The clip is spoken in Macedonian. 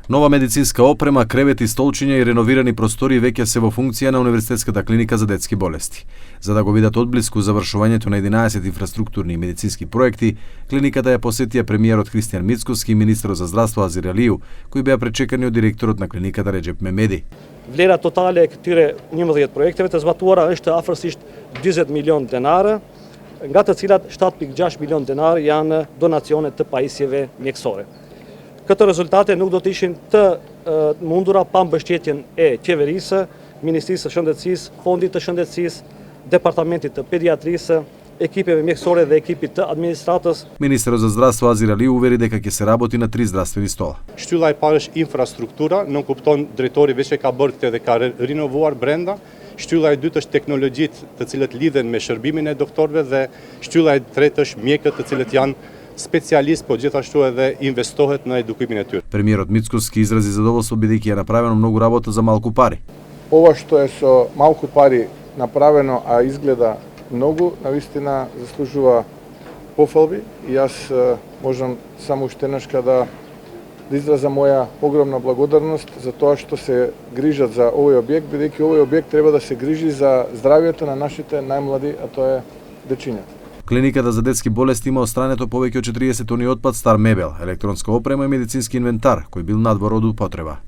Нова медицинска опрема, кревети, столчиња и реновирани простори веќе се во функција на Универзитетската клиника за детски болести. За да го видат одблиску завршувањето на 11 инфраструктурни и медицински проекти, клиниката ја посетија премиерот Христијан Мицкоски и министерот за здравство Азир Алију, кои беа пречекани од директорот на клиниката Реджеп Мемеди. Vlera totale e këtyre 11 projekteve të zbatuara është afërsisht 40 milion denarë, nga të cilat 7.6 milion denarë janë donacione të pajisjeve mjekësore. Këto rezultate nuk do të ishin të mundura pa mbështetjen e qeverisë, Ministrisë së Shëndetësisë, Fondit të Shëndetësisë, Departamentit të Pediatrisë, екипeve мјекëсore dhe ekipit të administratës. Министерот за здравство Азир Алију увери дека ќе се работи на 3 здравствени стола. Shtylla e parë është infrastruktura, nuk kupton drejtori veç e ka bërë këtë dhe ka rinovuar brenda. Shtylla e dytë është teknologjitë, të cilët lidhen me shërbimin e doktorëve dhe shtylla e tretë është mjekët, të cilët janë specialistë, po gjithashtu edhe investohet në edukimin e tyre. Премиерот Мицкоски изрази задоволство бидејќи е направено многу работа за малку пари. Ова што е со малку пари направено, а изгледа многу, навистина заслужува пофалби и јас можам само уште еднашка да изразам моја огромна благодарност за тоа што се грижат за овој објект, бидејќи овој објект треба да се грижи за здравјето на нашите најмлади, а тоа е дечињата. Клиниката за детски болести има отстрането повеќе од 40 тони отпад, стар мебел, електронска опрема и медицински инвентар, кој бил надвор од употреба.